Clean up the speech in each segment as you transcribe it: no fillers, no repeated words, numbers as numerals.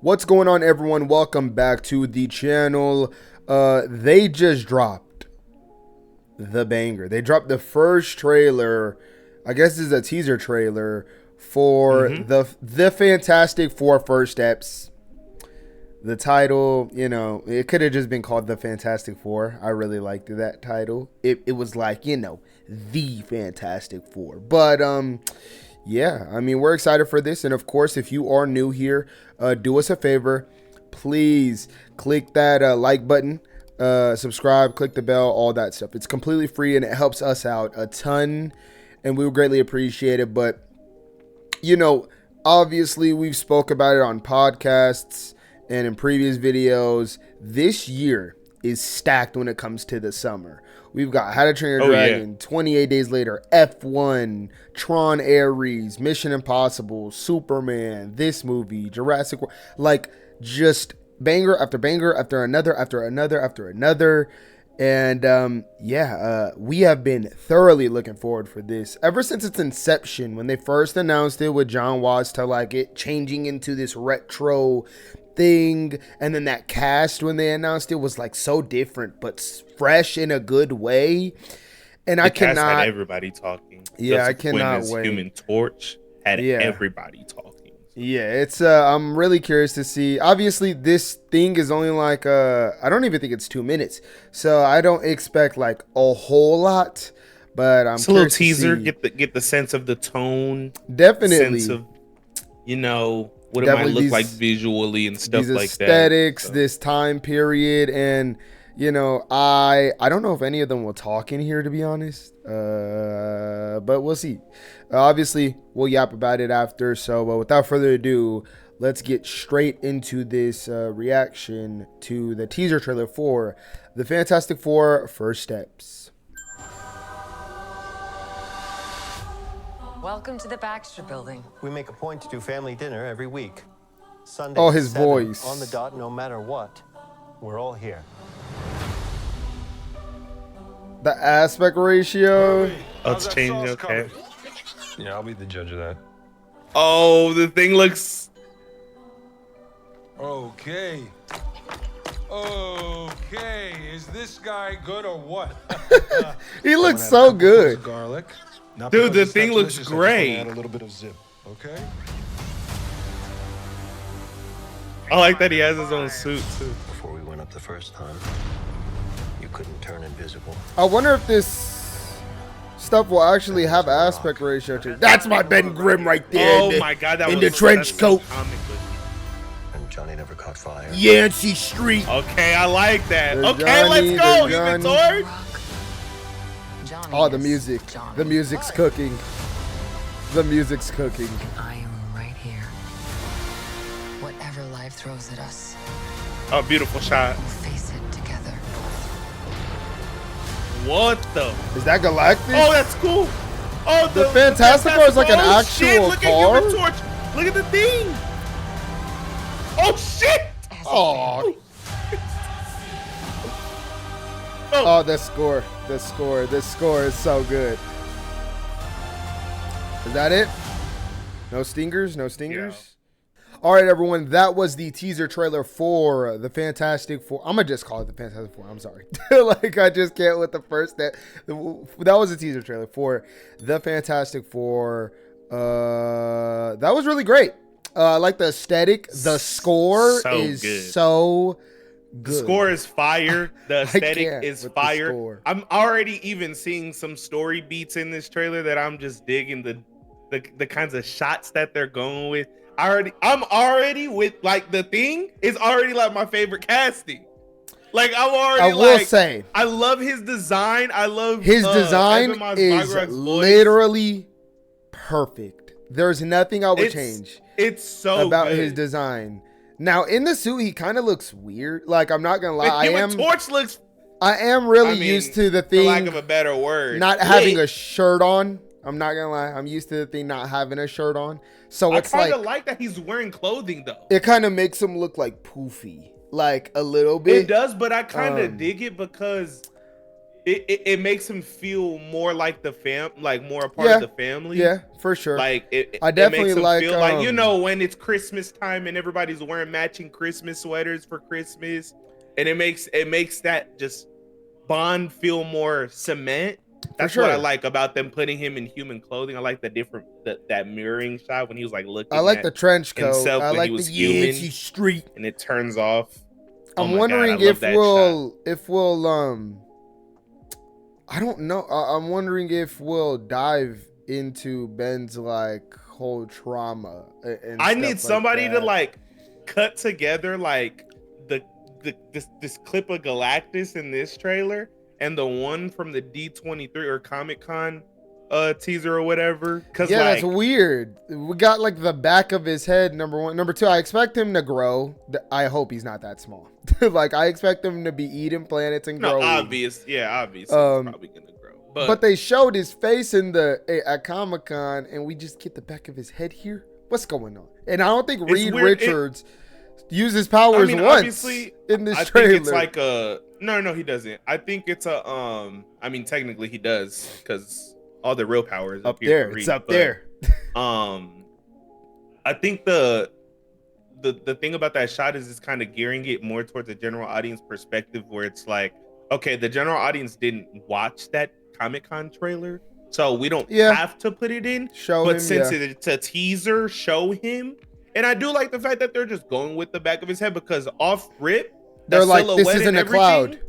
What's going on, everyone? Welcome back to the channel. They just dropped the banger. They dropped the first trailer. I guess this is a teaser trailer for the Fantastic Four First Steps. The title, you know, it could have just been called The Fantastic Four. I really liked that title. It was like, you know, the Fantastic Four. But yeah, I mean, we're excited for this. And of course, if you are new here, do us a favor. Please click that like button, subscribe, click the bell, all that stuff. It's completely free and it helps us out a ton. And we would greatly appreciate it. But, you know, obviously we've spoke about it on podcasts and in previous videos. This year is stacked when it comes to the summer. We've got How to Train Your Dragon, 28 Days Later, F1, Tron Ares, Mission Impossible, Superman, this movie, Jurassic World. Like, just banger after banger after another, after another, after another. And yeah, we have been thoroughly looking forward for this ever since its inception, when they first announced it with John Watts, to like it changing into this retro thing. And then that cast, when they announced it, was like so different but fresh in a good way. And I cannot, had everybody talking. Yeah, I cannot wait. Human Torch had everybody talking. Yeah, it's I'm really curious to see. Obviously this thing is only like I don't even think it's 2 minutes, so I don't expect like a whole lot, but I'm it's a little teaser, get the sense of the tone, definitely, sense of, you know, what it might look like visually and stuff like that. Aesthetics, this time period. And you know, I don't know if any of them will talk in here, to be honest, but we'll see. Obviously we'll yap about it after. So without further ado, let's get straight into this reaction to the teaser trailer for the Fantastic Four First Steps. Welcome to the Baxter Building. We make a point to do family dinner every week. Sunday. Oh, his voice. On the dot, no matter what. We're all here. The aspect ratio. Oh, it's changing. Okay. Yeah, I'll be the judge of that. Oh, the thing looks. Okay. Okay. Is this guy good or what? He looks so good. Garlic. Dude, the thing looks great. Add a little bit of zip. Okay. I like that he has his own suit too. Before we went up the first time, you couldn't turn invisible. I wonder if this stuff will actually have aspect ratio to. That's my Ben Grimm right there. Oh my god, that in was the trench coat. And Johnny never caught fire. Yancey Street. Okay, I like that. There's Okay, Johnny, let's go. there's Human Torch. Oh, the music. The music's cooking. The music's cooking. I am right here. Whatever life throws at us, Oh, beautiful shot. we'll face it together. What the? Is that Galactus? Oh, that's cool. Oh, The Fantastic Four is like an actual shit, look car? At Human Torch. Look at the thing. Oh shit. Oh. Oh, the score. This score is so good. Is that it? No stingers? No stingers? Yeah. All right, everyone. That was the teaser trailer for the Fantastic Four. I'm going to just call it the Fantastic Four. I'm sorry. Like, I just can't with the first. That was a teaser trailer for the Fantastic Four. That was really great. I like the aesthetic. The score is good. So good. The score is fire. The aesthetic is fire. I'm already even seeing some story beats in this trailer that I'm just digging the kinds of shots that they're going with. I'm already with, like, the thing is already like my favorite casting. Like, I'm already, I will say, I love his design. I love his design is literally perfect. There's nothing I would change. It's so about good. His design. Now in the suit, he kind of looks weird. Like, I'm not gonna lie, I am really used to the thing, for lack of a better word, not having a shirt on. I'm not gonna lie, I'm used to the thing not having a shirt on. So it's I kind of like that he's wearing clothing though. It kind of makes him look like poofy, like a little bit. It does, but I kind of dig it because it makes him feel more like like more a part of the family. Yeah, for sure. Like I definitely it makes him like feel like, you know, when it's Christmas time and everybody's wearing matching Christmas sweaters for Christmas, and it makes that just bond feel more cement. That's what I like about them putting him in human clothing. I like that mirroring shot when he was like looking. I like the trench coat. Himself I when like he was the human, street, and it turns off. I'm wondering if we'll I don't know. I'm wondering if we'll dive into Ben's like whole trauma. And I need somebody like to like cut together like this clip of Galactus in this trailer and the one from the D23 or Comic-Con teaser or whatever. Cause yeah, like, that's weird. We got like the back of his head, number one. Number two, I expect him to grow. I hope he's not that small. Like I expect him to be eating planets and growing. Obviously he's probably gonna grow. But they showed his face at Comic-Con, and we just get the back of his head here. What's going on? And I don't think Reed Richards uses powers once in this trailer. I think it's like no, he doesn't. I think it's I mean, technically he does because all the real powers up there. It's up there. I think the thing about that shot is it's kind of gearing it more towards the general audience perspective, where it's like, okay, the general audience didn't watch that Comic-Con trailer, so we don't have to put it in. But since it's a teaser, show him. And I do like the fact that they're just going with the back of his head, because off rip, they're like, this isn't a cloud.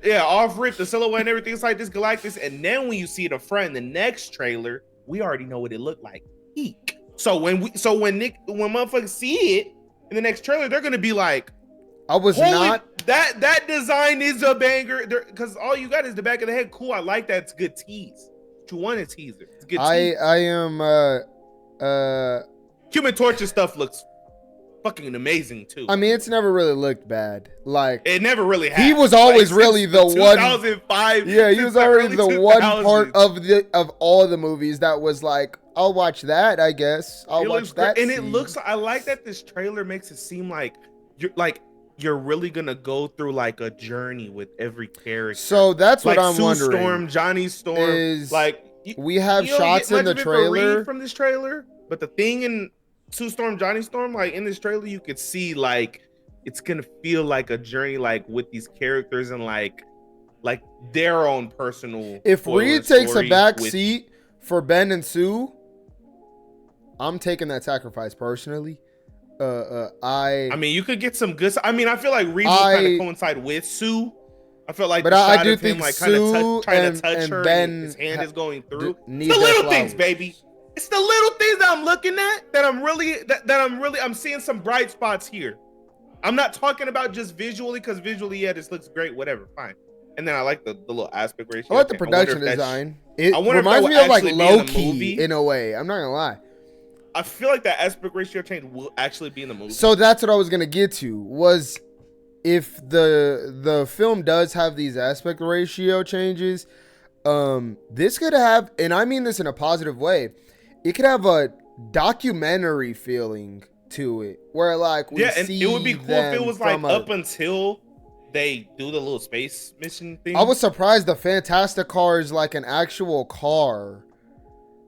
Yeah, off rip, the silhouette and everything is like this Galactus. And then when you see the front in the next trailer, we already know what it looked like. Eek. So when motherfuckers see it in the next trailer, they're gonna be like, that design is a banger. Because all you got is the back of the head. Cool, I like that. It's a good tease. But you want a teaser. It's a good tease. I am Human Torch's stuff looks fucking amazing too. I mean, it's never really looked bad. Like, it never really has. He was always like, really the 2005. Yeah, he was already the one part of all the movies that was like, I'll watch that, I guess. I'll watch that. And it looks, I like that this trailer makes it seem like you're really gonna go through like a journey with every character. So that's what I'm Sue wondering. Storm, Johnny Storm, is like we have shots in the trailer from this trailer, but the thing in Sue Storm, Johnny Storm, like in this trailer, you could see like it's gonna feel like a journey, like with these characters and like their own personal. If Reed takes a back seat for Ben and Sue, I'm taking that sacrifice personally. I mean, you could get some good. I mean, I feel like Reed will kind of coincide with Sue. I feel like, but I do think like Sue trying to touch her, Ben, and his hand is going through. It's the little things, baby. It's the little things that I'm looking at that I'm seeing some bright spots here. I'm not talking about just visually, because visually, yeah, this looks great, whatever, fine. And then I like the little aspect ratio. I like the production design. It reminds me of like Loki in a way. I'm not gonna lie. I feel like that aspect ratio change will actually be in the movie. So that's what I was gonna get to, was if the film does have these aspect ratio changes, this could have, and I mean this in a positive way, it could have a documentary feeling to it, where like we and see it would be cool if it was like up until they do the little space mission thing. I was surprised the Fantastic Car is like an actual car.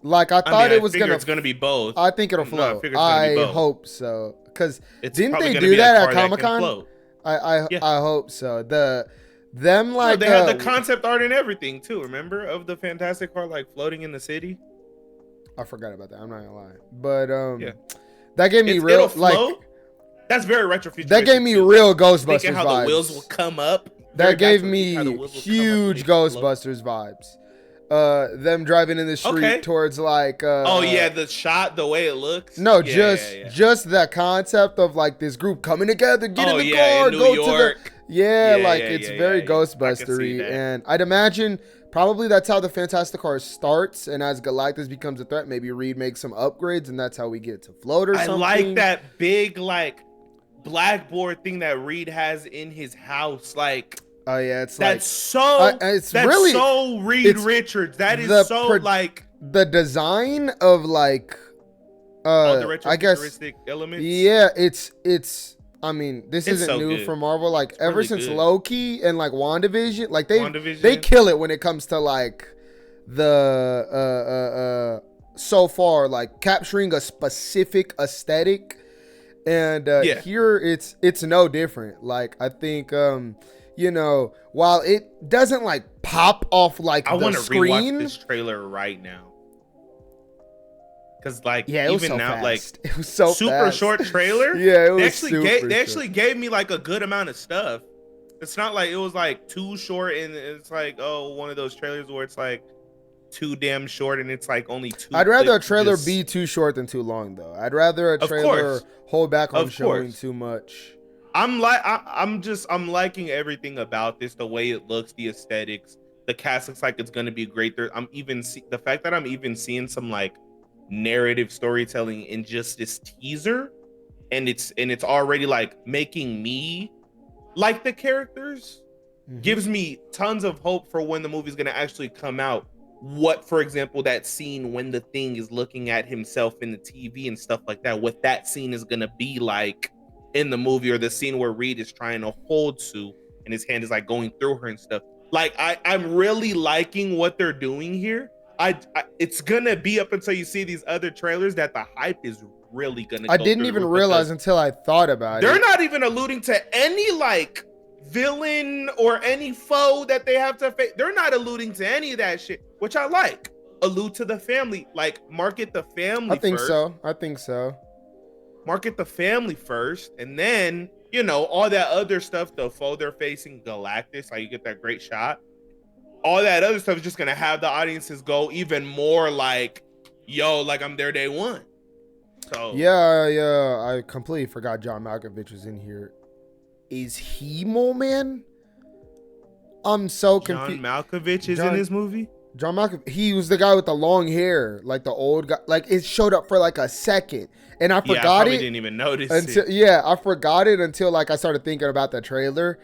Like I thought it was gonna be both. I think it'll flow. I hope so, because didn't they do that at Comic-Con? I hope so. They had the concept art and everything too. Remember, of the Fantastic Car like floating in the city. I forgot about that. I'm not gonna lie, but that gave me real like. That's very retrofuturistic. That gave me real Ghostbusters Thinking how vibes. The wheels will come up. That gave me huge Ghostbusters vibes. Them driving in the street towards like the shot, the way it looks. No, just that concept of like this group coming together, get in the car, go to the it's very Ghostbustery, and I'd imagine probably that's how the Fantastic Car starts, and as Galactus becomes a threat, maybe Reed makes some upgrades, and that's how we get to float or something. I like that big like blackboard thing that Reed has in his house, like. Oh yeah, it's that's like that's really so Reed Richards. That is so like the design of like the I guess elements. Yeah, it's I mean, this It's isn't so new good. for Marvel. Like It's ever really since good. Loki and like WandaVision, like they WandaVision. kill it when it comes to like the so far like capturing a specific aesthetic. And Yeah. here it's no different. Like I think you know, while it doesn't like pop off like I the want to screen, rewatch this trailer right now. Cause like yeah, it was even so now, fast. like It was so super fast. short trailer. Yeah, it was They actually gave me like a good amount of stuff. It's not like it was like too short, and it's like, oh, one of those trailers where it's like too damn short and it's like only two. I'd rather a clicks to trailer just- be too short than too long, though. I'd rather a Of trailer course. hold back on Of showing course. too much. I'm liking everything about this, the way it looks, the aesthetics. The cast looks like it's gonna be great. The fact that I'm even seeing some like narrative storytelling in just this teaser, and it's already like making me like the characters, gives me tons of hope for when the movie's gonna actually come out. What, for example, that scene when the Thing is looking at himself in the TV and stuff like that, what that scene is gonna be like in the movie, or the scene where Reed is trying to hold Sue and his hand is like going through her and stuff. Like I'm really liking what they're doing here. It's gonna be up until you see these other trailers that the hype is really gonna. I didn't even realize until I thought about it. They're not even alluding to any like villain or any foe that they have to face. They're not alluding to any of that shit, which I like. Allude to the family, like market the family. I think first. so. I think so. Market the family first, and then you know all that other stuff. The foe they're facing, Galactus, like you get that great shot. All that other stuff is just gonna have the audiences go even more like, yo, like I'm there day one. So Yeah, I completely forgot John Malkovich was in here. Is he Mole Man? I'm so confused. John Malkovich is in this movie. John Malkovich, he was the guy with the long hair, like the old guy. Like it showed up for like a second, and I forgot it. Didn't even notice until it. Yeah, I forgot it until like I started thinking about the trailer.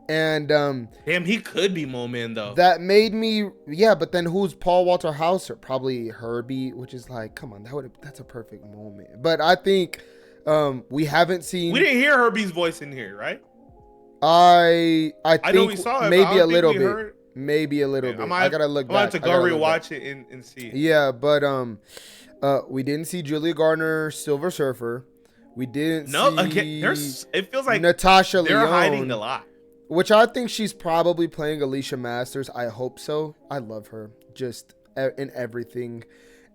And damn, he could be Mole Man though. That made me, yeah. But then who's Paul Walter Hauser? Probably Herbie, which is like, come on, that's a perfect moment. But I think we haven't seen. We didn't hear Herbie's voice in here, right? I think know we saw it, maybe a little bit. heard... Maybe a little bit. I gotta look back. I have to go rewatch it and see it. Yeah, but we didn't see Julia Garner, Silver Surfer. We didn't see. Again, it feels like Natasha they're Lyonne, hiding a lot. Which I think she's probably playing Alicia Masters. I hope so. I love her just in everything,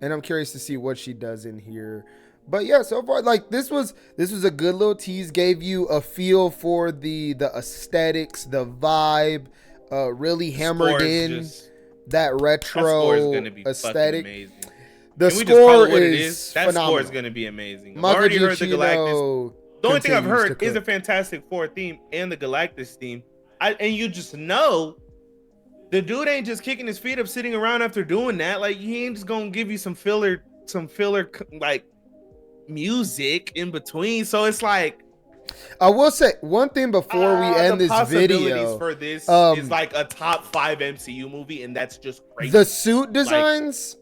and I'm curious to see what she does in here. But yeah, so far, like this was a good little tease. Gave you a feel for the aesthetics, the vibe. Really hammered in that retro aesthetic. The score is that phenomenal. score is going to be amazing. I've already heard the Galactus. The only thing I've heard is a Fantastic Four theme and the Galactus theme. And you just know the dude ain't just kicking his feet up sitting around after doing that. Like he ain't just gonna give you some filler like music in between. So it's like, I will say one thing before we end this video. For this is like a top 5 MCU movie, and that's just crazy. The suit designs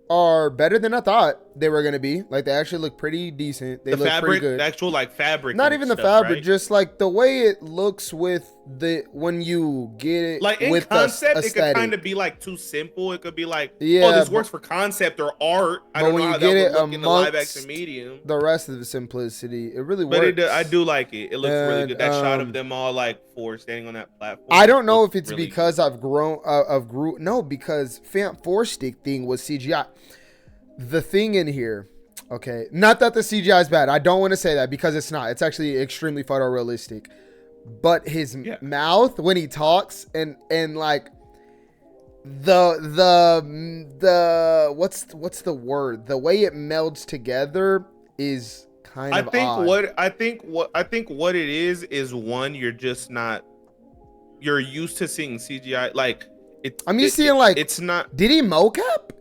are better than I thought they were gonna be. Like they actually look pretty decent. They look pretty good. The actual like fabric. Not even the fabric, right? Just like the way it looks with when you get it. Like in with concept, it could kind of be like too simple. It could be like, oh, this works for concept or art. I don't know how that would look in the live action medium. The rest of the simplicity, it really works. But I do like it. It looks really good. That shot of them all like standing on that platform. I don't know if it's really because good. No, because 4-stick thing was CGI. The thing in here, okay, not that the CGI is bad. I don't want to say that because it's not. It's actually extremely photorealistic. But his mouth when he talks and like the what's the word? The way it melds together is kind of odd. I think what it is one, you're used to seeing CGI like it. I'm used to seeing like it's not. Did he mocap?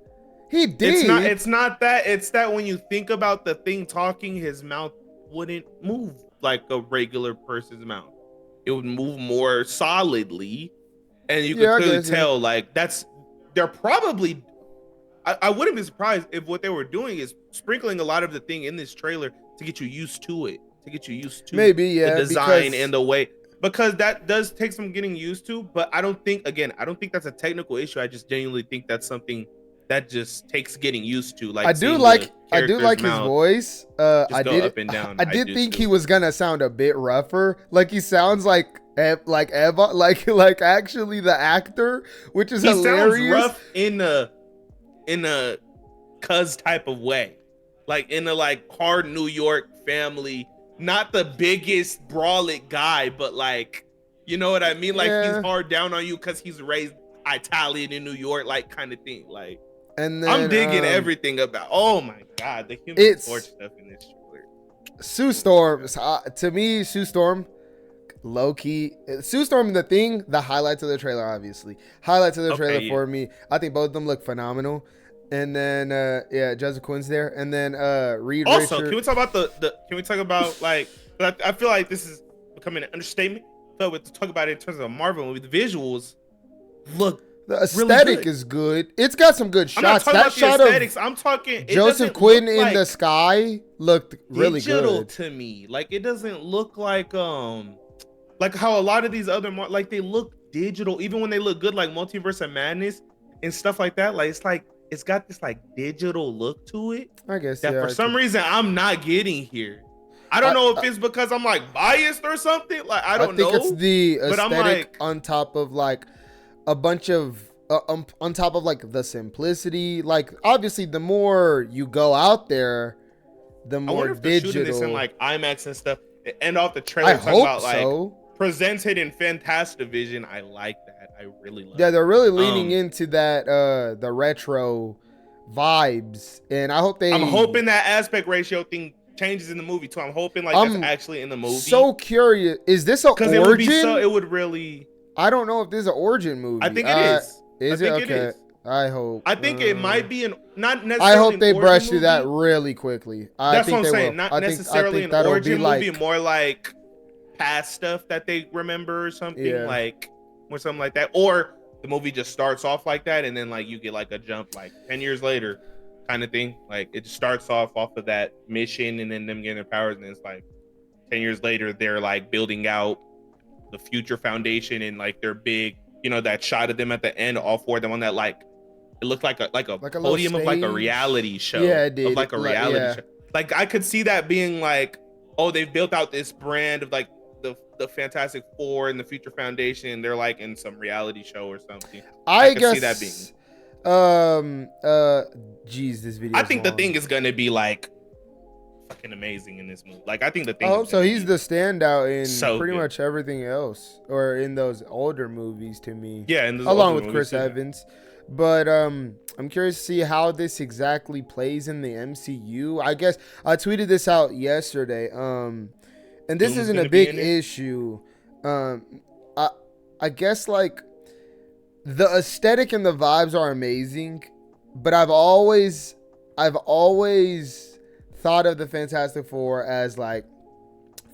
He did. It's not that. It's that when you think about the Thing talking, his mouth wouldn't move like a regular person's mouth. It would move more solidly, and you could clearly tell like they're probably. I wouldn't be surprised if what they were doing is sprinkling a lot of the Thing in this trailer to get you used to it. to get you used to Maybe, yeah, the design because and the way, because that does take some getting used to. But I don't think that's a technical issue. I just genuinely think that's something that just takes getting used to. Like I do seeing like the character's his mouth voice. just go up and down. I did do think too. he was gonna sound a bit rougher. Like he sounds like Eva, like actually the actor, which is hilarious. Sounds rough in a cuz type of way, like in a like hard New York family, not the biggest brawling guy, but like, you know what I mean? Like he's hard down on you because he's raised Italian in New York, like kind of thing. Like, and then, I'm digging everything about. Oh my god, the Human Torch stuff in this trailer. Sue Storm, to me, Sue Storm, low key. Sue Storm, the Thing, the highlights of the trailer, obviously. Highlights of the trailer for me. I think both of them look phenomenal. And then Joseph Quinn's there. And then Reed also, Richard. can we talk about can we talk about like, I feel like this is becoming an understatement. But to talk about it in terms of a Marvel movie, the visuals look. The aesthetic really is good. It's got some good shots. I'm not talking that about shot the aesthetics. of I'm talking Joseph Quinn in the sky looked really good to me. Like it doesn't look like how a lot of these other like they look digital, even when they look good, like Multiverse of Madness and stuff like that. Like it's got this like digital look to it. I guess that for some reason I'm not getting here. I don't know if it's because I'm like biased or something. Like I think it's the aesthetic on top of like a bunch of on top of like the simplicity. Like obviously the more you go out there, the more I wonder if digital. They're shooting this in like IMAX and stuff. End off the trailer talking about like presented in Fantastic Vision. I like that. I really love. Yeah, they're really leaning into that the retro vibes, and I'm hoping that aspect ratio thing changes in the movie too. I'm hoping like that's actually in the movie. So curious, is this an origin? It would really. I don't know if this is an origin movie. I think it is. Is it? Okay. I hope. I think it might be not necessarily. I hope they brush through that really quickly. That's what I'm saying. Not necessarily an origin movie, more like past stuff that they remember or something or something like that. Or the movie just starts off like that, and then like you get like a jump like 10 years later, kind of thing. Like it starts off of that mission, and then them getting their powers, and it's like 10 years later they're like building out the future foundation, and like they're big. You know that shot of them at the end, all four of them on that like it looked like a podium of like a reality show. Yeah, it did. Of like a reality show. Like I could see that being like, oh, they've built out this brand of like the Fantastic Four and the Future Foundation, and they're like in some reality show or something. I could see that being. Geez, this video. I think the Thing is gonna be like fucking amazing in this movie. Like I think the Thing. Oh, so he's the standout in pretty much everything else, or in those older movies to me. Yeah, along with Chris Evans. But I'm curious to see how this exactly plays in the MCU. I guess I tweeted this out yesterday. And this isn't a big issue. I guess like the aesthetic and the vibes are amazing, but I've always thought of the Fantastic Four as like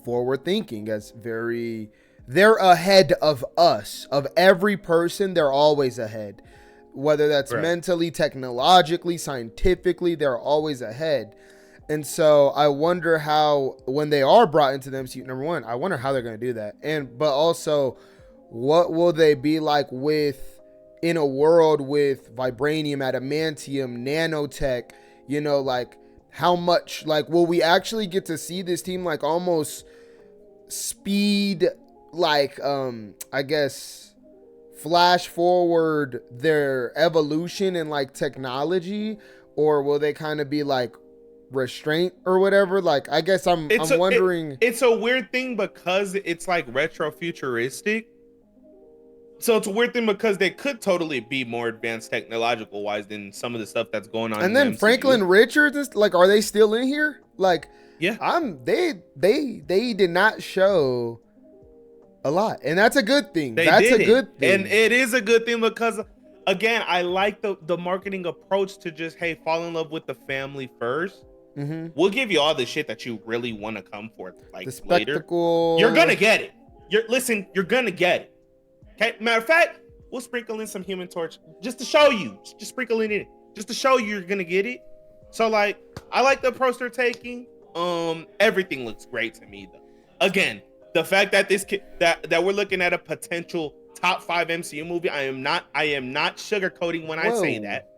forward thinking, as they're ahead of us, of every person. They're always ahead, whether that's mentally, technologically, scientifically, they're always ahead. And so I wonder how, when they are brought into the MCU, number one, I wonder how they're going to do that. But also, what will they be like in a world with vibranium, adamantium, nanotech, like how much, like, will we actually get to see this team like almost speed, like, I guess, flash forward their evolution in like technology, or will they kind of be like restraint or whatever? Like, I guess I'm wondering. It's a weird thing because it's like retro futuristic. So it's a weird thing because they could totally be more advanced technological wise than some of the stuff that's going on. And then Franklin Richards, like, are they still in here? Like, yeah, they did not show a lot, and that's a good thing. That's a good thing, and it is a good thing because, again, I like the marketing approach to just, hey, fall in love with the family first. Mm-hmm. We'll give you all the shit that you really want to come for, like the spectacle. Later. You're gonna get it. You're gonna get it. Okay. Matter of fact, we'll sprinkle in some Human Torch just to show you. Just sprinkle it in, just to show you you're gonna get it. So like, I like the approach they're taking. Everything looks great to me though. Again, the fact that that we're looking at a potential top 5 MCU movie, I am not sugarcoating when I say that.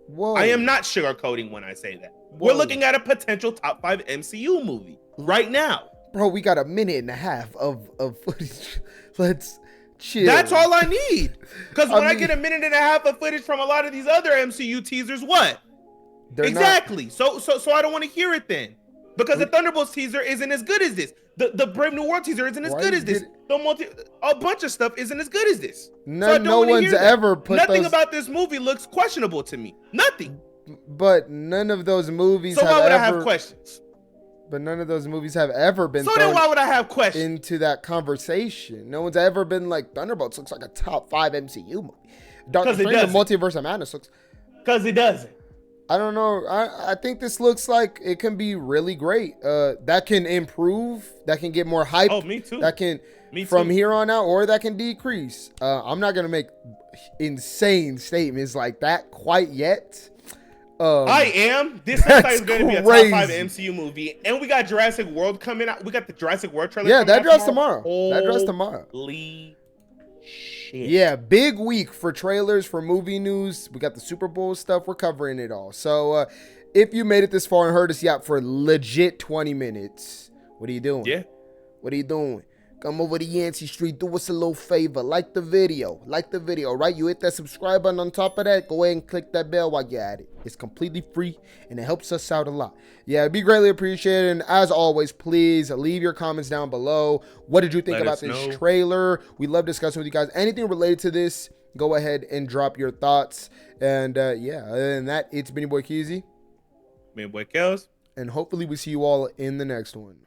Whoa. I am not sugarcoating when I say that. Whoa. We're looking at a potential top 5 MCU movie right now. Bro, we got a minute and a half of footage. Let's chill. That's all I need. Because when I get a minute and a half of footage from a lot of these other MCU teasers, what? Exactly. So I don't want to hear it then. Because the Thunderbolts teaser isn't as good as this. The Brave New World teaser isn't as good as this. A bunch of stuff isn't as good as this. No one's ever put nothing about this movie looks questionable to me. Nothing. But none of those movies. So why would I have questions? But none of those movies have ever been. So then why would I have questions into that conversation? No one's ever been like, Thunderbolts looks like a top 5 MCU movie. Doctor Strange: The Multiverse of Madness looks. Because it doesn't. I don't know. I think this looks like it can be really great. That can improve. That can get more hype. Oh, me too. That can from here on out, or that can decrease. I'm not gonna make insane statements like that quite yet. I am. This looks like it's going to be a top 5 MCU movie, and we got Jurassic World coming out. We got the Jurassic World trailer. Yeah, that drops tomorrow. That drops tomorrow. Holy shit! Yeah, big week for trailers, for movie news. We got the Super Bowl stuff. We're covering it all. So, if you made it this far and heard us out for legit 20 minutes, what are you doing? Yeah. What are you doing? Come over to Yancey Street, do us a little favor, like the video, right? You hit that subscribe button on top of that, go ahead and click that bell while you're at it. It's completely free, and it helps us out a lot. Yeah, it'd be greatly appreciated, and as always, please leave your comments down below. What did you think about this trailer? We love discussing with you guys. Anything related to this, go ahead and drop your thoughts. And yeah, other than that, it's been your boy Keezy. My boy Kels. And hopefully we see you all in the next one.